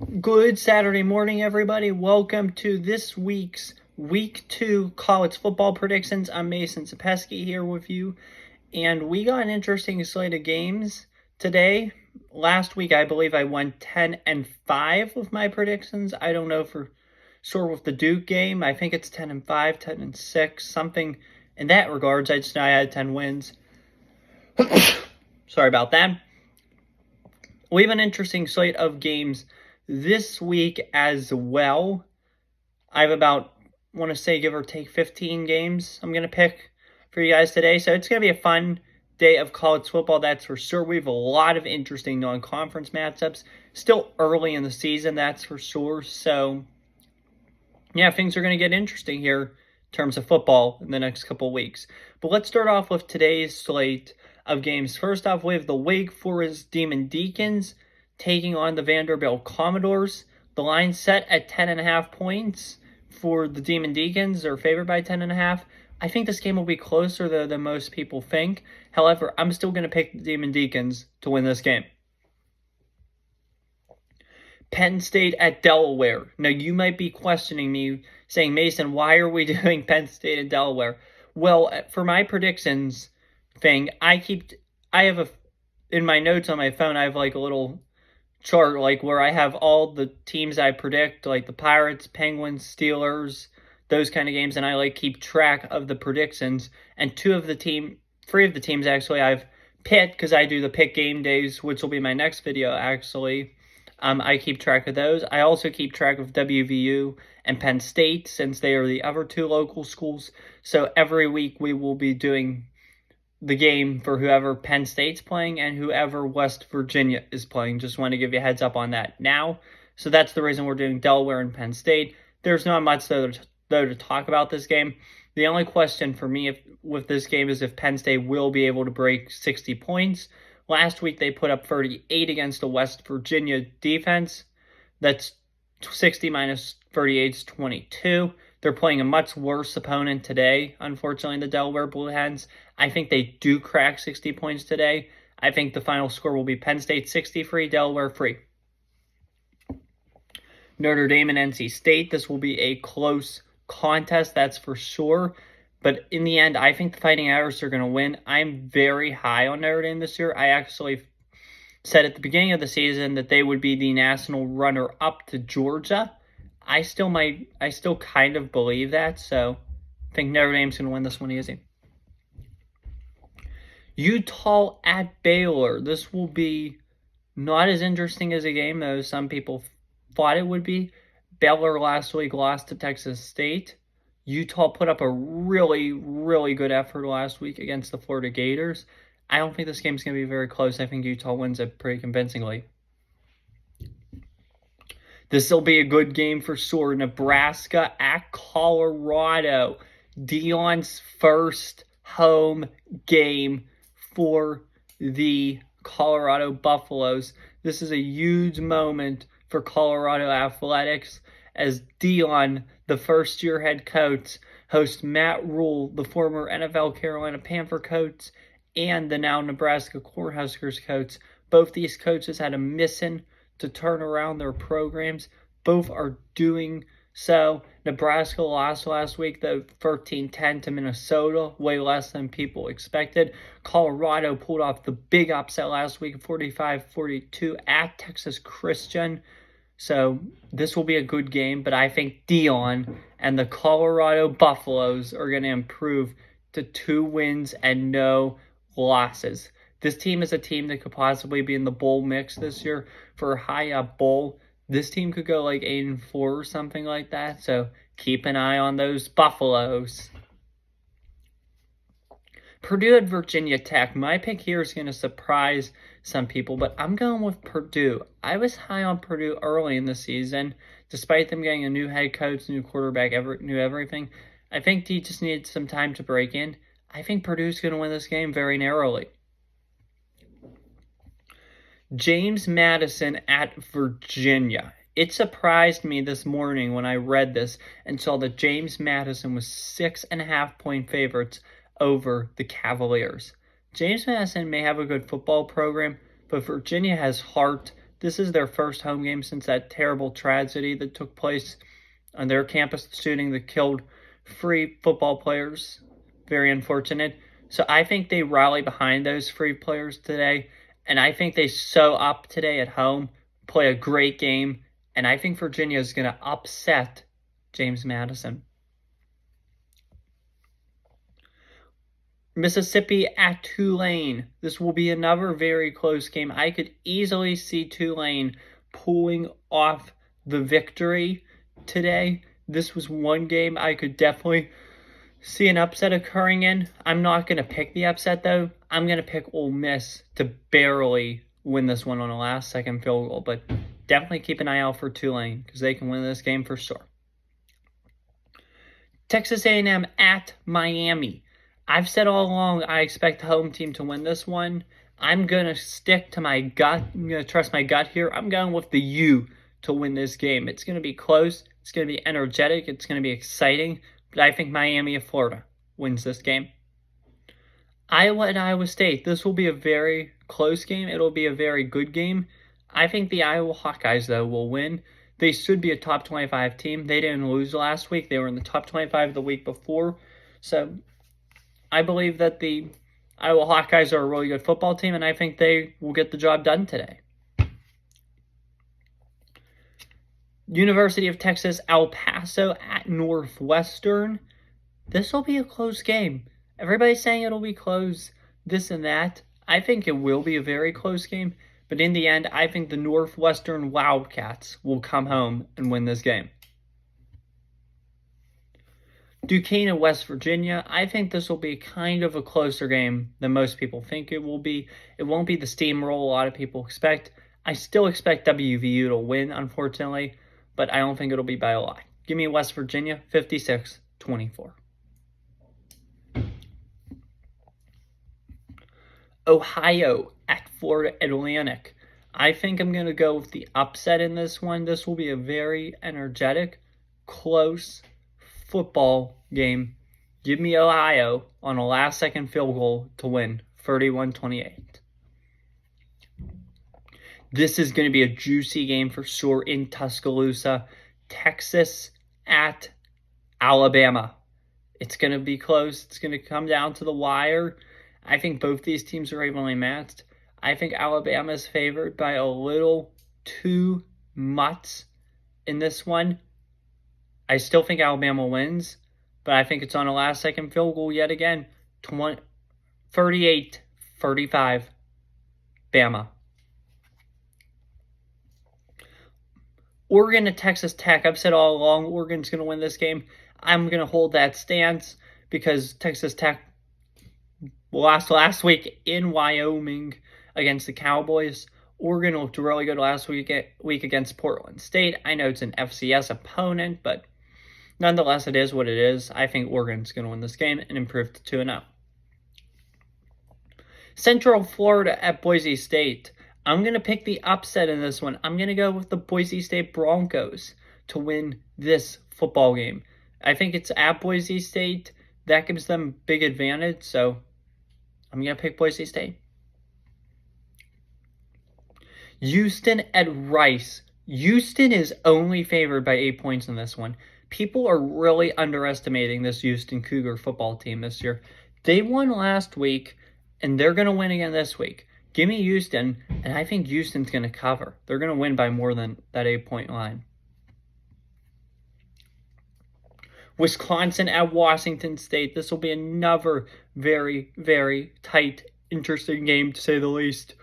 Good Saturday morning, everybody. Welcome to this week's Week 2 college football predictions. I'm Mason Sapesky here with you, and we got an interesting slate of games today. Last week, I believe I won 10-5 with my predictions. I don't know for sure with the Duke game. I think it's 10-5, 10-6, something in that regards. I just know I had 10 wins. Sorry about that. We have an interesting slate of games this week as well. I have about, I want to say, give or take 15 games I'm going to pick for you guys today. So it's going to be a fun day of college football, that's for sure. We have a lot of interesting non-conference matchups. Still early in the season, that's for sure. So, yeah, things are going to get interesting here in terms of football in the next couple of weeks. But let's start off with today's slate of games. First off, we have the Wake Forest Demon Deacons taking on the Vanderbilt Commodores. The line set at 10.5 points for the Demon Deacons. They're favored by 10.5. I think this game will be closer than most people think. However, I'm still going to pick the Demon Deacons to win this game. Penn State at Delaware. Now, you might be questioning me, saying, Mason, why are we doing Penn State and Delaware? Well, for my predictions thing, in my notes on my phone, I have like a little chart like where I have all the teams I predict, like the Pirates, Penguins, Steelers, those kind of games, and I like keep track of the predictions. And three of the teams actually I've picked because I do the pick game days, which will be my next video actually. I keep track of those. I also keep track of WVU and Penn State since they are the other two local schools. So every week we will be doing the game for whoever Penn State's playing and whoever West Virginia is playing. Just want to give you a heads up on that now. So that's the reason we're doing Delaware and Penn State. There's not much though to talk about this game. The only question for me with this game is if Penn State will be able to break 60 points. Last week they put up 38 against the West Virginia defense. That's 60 minus 38 is 22. They're playing a much worse opponent today, unfortunately, the Delaware Blue Hens. I think they do crack 60 points today. I think the final score will be Penn State 63, Delaware 3. Notre Dame and NC State. This will be a close contest, that's for sure. But in the end, I think the Fighting Irish are going to win. I'm very high on Notre Dame this year. I actually said at the beginning of the season that they would be the national runner-up to Georgia. I still kind of believe that, so I think Notre Dame's going to win this one easy. Utah at Baylor. This will be not as interesting as a game, though some people thought it would be. Baylor last week lost to Texas State. Utah put up a really, really good effort last week against the Florida Gators. I don't think this game's going to be very close. I think Utah wins it pretty convincingly. This will be a good game for sure. Nebraska at Colorado. Deion's first home game for the Colorado Buffaloes. This is a huge moment for Colorado athletics as Deion, the first-year head coach, hosts Matt Rhule, the former NFL Carolina Panther coach, and the now Nebraska Cornhuskers coach. Both these coaches had a mission to turn around their programs. Both are doing so. Nebraska lost last week, though, 13-10 to Minnesota, way less than people expected. Colorado pulled off the big upset last week, 45-42 at Texas Christian. So this will be a good game, but I think Deion and the Colorado Buffaloes are going to improve to 2 wins and no losses. This team is a team that could possibly be in the bowl mix this year for a high-up bowl. This team could go like 8-4 or something like that, so keep an eye on those Buffaloes. Purdue at Virginia Tech. My pick here is going to surprise some people, but I'm going with Purdue. I was high on Purdue early in the season, despite them getting a new head coach, new quarterback, new everything. I think he just needed some time to break in. I think Purdue's going to win this game very narrowly. James Madison at Virginia. It surprised me this morning when I read this and saw that James Madison was 6.5-point favorites over the Cavaliers. James Madison may have a good football program, but Virginia has heart, This is their first home game since that terrible tragedy that took place on their campus, the shooting that killed 3 football players. Very unfortunate. So I think they rally behind those 3 players today, and I think they show up today at home, play a great game, and I think Virginia is going to upset James Madison. Mississippi at Tulane. This will be another very close game. I could easily see Tulane pulling off the victory today. This was one game I could definitely see an upset occurring in. I'm not going to pick the upset, though. I'm going to pick Ole Miss to barely win this one on a last-second field goal. But definitely keep an eye out for Tulane because they can win this game for sure. Texas A&M at Miami. I've said all along I expect the home team to win this one. I'm going to stick to my gut. I'm going to trust my gut here. I'm going with the U to win this game. It's going to be close. It's going to be energetic. It's going to be exciting. But I think Miami of Florida wins this game. Iowa and Iowa State. This will be a very close game. It'll be a very good game. I think the Iowa Hawkeyes, though, will win. They should be a top 25 team. They didn't lose last week. They were in the top 25 the week before. So I believe that the Iowa Hawkeyes are a really good football team, and I think they will get the job done today. University of Texas, El Paso at Northwestern. This will be a close game. Everybody's saying it'll be close, this and that. I think it will be a very close game, but in the end, I think the Northwestern Wildcats will come home and win this game. Duquesne and West Virginia. I think this will be kind of a closer game than most people think it will be. It won't be the steamroll a lot of people expect. I still expect WVU to win, unfortunately, but I don't think it'll be by a lot. Give me West Virginia, 56-24. Ohio at Florida Atlantic. I think I'm going to go with the upset in this one. This will be a very energetic, close football game. Give me Ohio on a last-second field goal to win, 31-28. This is going to be a juicy game for sure in Tuscaloosa. Texas at Alabama. It's going to be close. It's going to come down to the wire. I think both these teams are evenly matched. I think Alabama is favored by a little too much in this one. I still think Alabama wins, but I think it's on a last-second field goal yet again. 38-35, Bama. Oregon at Texas Tech. I've said all along Oregon's going to win this game. I'm going to hold that stance because Texas Tech lost last week in Wyoming against the Cowboys. Oregon looked really good last week against Portland State. I know it's an FCS opponent, but nonetheless, it is what it is. I think Oregon's going to win this game and improve to 2-0. Central Florida at Boise State. I'm going to pick the upset in this one. I'm going to go with the Boise State Broncos to win this football game. I think it's at Boise State. That gives them big advantage, so I'm going to pick Boise State. Houston at Rice. Houston is only favored by 8 points in this one. People are really underestimating this Houston Cougar football team this year. They won last week, and they're going to win again this week. Give me Houston, and I think Houston's going to cover. They're going to win by more than that 8-point line. Wisconsin at Washington State. This will be another very, very tight, interesting game, to say the least.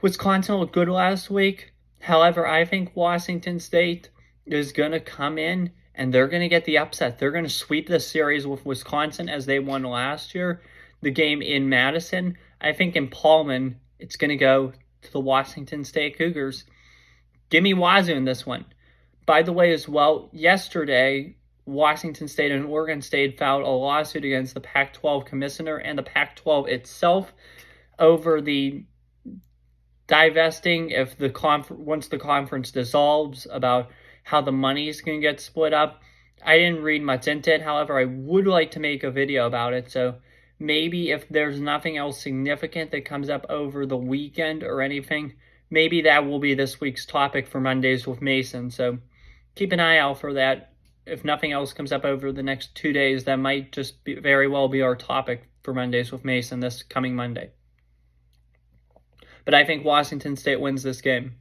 Wisconsin looked good last week. However, I think Washington State is going to come in, and they're going to get the upset. They're going to sweep the series with Wisconsin as they won last year. The game in Madison, I think in Pullman, it's going to go to the Washington State Cougars. Give me Wazoo in this one. By the way, as well, yesterday, Washington State and Oregon State filed a lawsuit against the Pac-12 commissioner and the Pac-12 itself over the divesting if once the conference dissolves, about how the money is going to get split up. I didn't read much into it. However, I would like to make a video about it, so maybe if there's nothing else significant that comes up over the weekend or anything, maybe that will be this week's topic for Mondays with Mason. So keep an eye out for that. If nothing else comes up over the next 2 days, that might just very well be our topic for Mondays with Mason this coming Monday. But I think Washington State wins this game.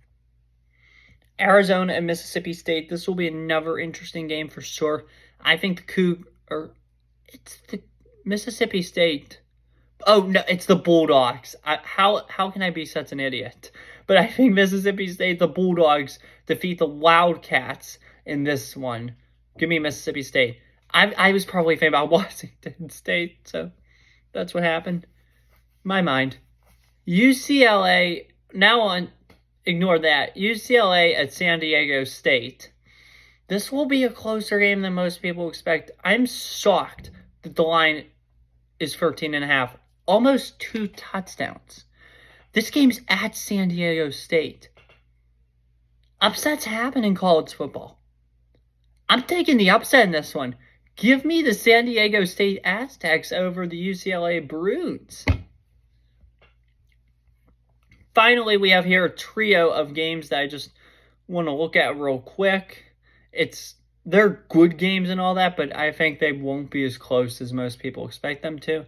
Arizona and Mississippi State. This will be another interesting game for sure. I think it's the Mississippi State. Oh, no, it's the Bulldogs. How can I be such an idiot? But I think Mississippi State, the Bulldogs, defeat the Wildcats in this one. Give me Mississippi State. I was probably thinking about Washington State, so that's what happened. My mind. UCLA, now on, ignore that. UCLA at San Diego State. This will be a closer game than most people expect. I'm shocked that the line is 13.5. Almost 2 touchdowns. This game's at San Diego State. Upsets happen in college football. I'm taking the upset in this one. Give me the San Diego State Aztecs over the UCLA Bruins. Finally, we have here a trio of games that I just want to look at real quick. They're good games and all that, but I think they won't be as close as most people expect them to.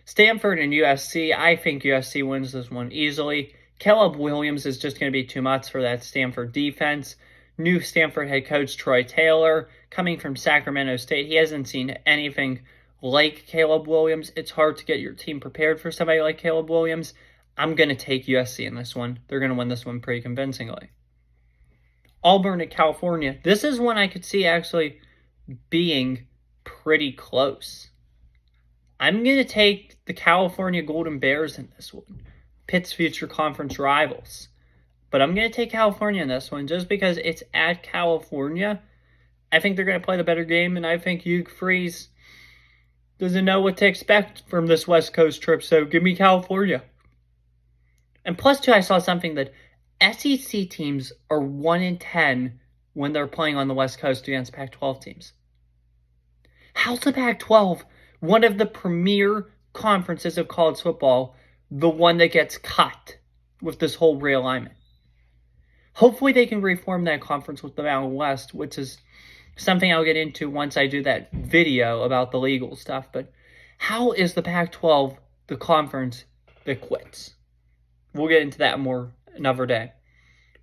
Stanford and USC, I think USC wins this one easily. Caleb Williams is just going to be too much for that Stanford defense. New Stanford head coach Troy Taylor, coming from Sacramento State. He hasn't seen anything like Caleb Williams. It's hard to get your team prepared for somebody like Caleb Williams. I'm going to take USC in this one. They're going to win this one pretty convincingly. Auburn at California. This is one I could see actually being pretty close. I'm going to take the California Golden Bears in this one. Pitt's future conference rivals. But I'm going to take California in this one just because it's at California. I think they're going to play the better game, and I think Hugh Freeze doesn't know what to expect from this West Coast trip, so give me California. And plus, too, I saw something that SEC teams are 1-10 when they're playing on the West Coast against Pac-12 teams. How's the Pac-12, one of the premier conferences of college football, the one that gets cut with this whole realignment? Hopefully they can reform that conference with the Mountain West, which is something I'll get into once I do that video about the legal stuff. But how is the Pac-12 the conference that quits? We'll get into that more another day.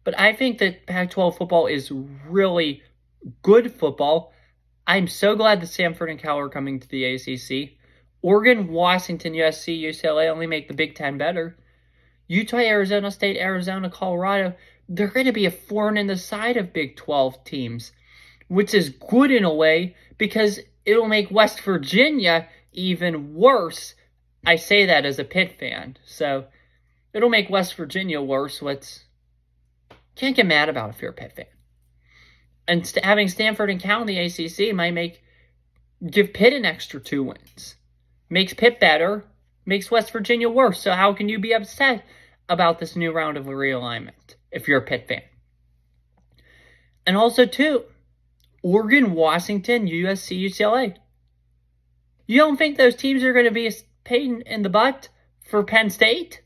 But I think that Pac-12 football is really good football. I'm so glad that Stanford and Cal are coming to the ACC. Oregon, Washington, USC, UCLA only make the Big Ten better. Utah, Arizona State, Arizona, Colorado, they're going to be a thorn in the side of Big 12 teams, which is good in a way because it'll make West Virginia even worse. I say that as a Pitt fan, so it'll make West Virginia worse, which can't get mad about if you're a Pitt fan. And having Stanford and Cal in the ACC might give Pitt an extra 2 wins. Makes Pitt better, makes West Virginia worse. So how can you be upset about this new round of realignment if you're a Pitt fan? And also, too, Oregon, Washington, USC, UCLA. You don't think those teams are going to be a pain in the butt for Penn State?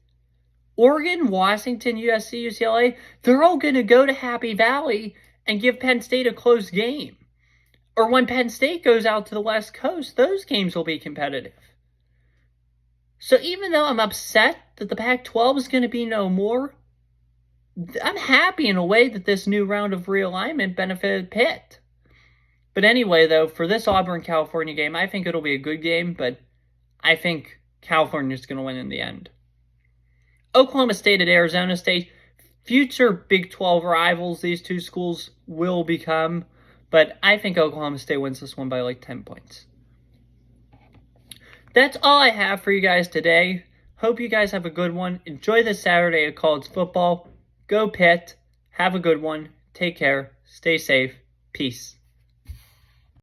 Oregon, Washington, USC, UCLA, they're all going to go to Happy Valley and give Penn State a close game. Or when Penn State goes out to the West Coast, those games will be competitive. So even though I'm upset that the Pac-12 is going to be no more, I'm happy in a way that this new round of realignment benefited Pitt. But anyway, though, for this Auburn-California game, I think it'll be a good game, but I think California's going to win in the end. Oklahoma State at Arizona State, future Big 12 rivals these two schools will become, but I think Oklahoma State wins this one by like 10 points. That's all I have for you guys today. Hope you guys have a good one. Enjoy this Saturday of college football. Go Pitt. Have a good one. Take care. Stay safe. Peace.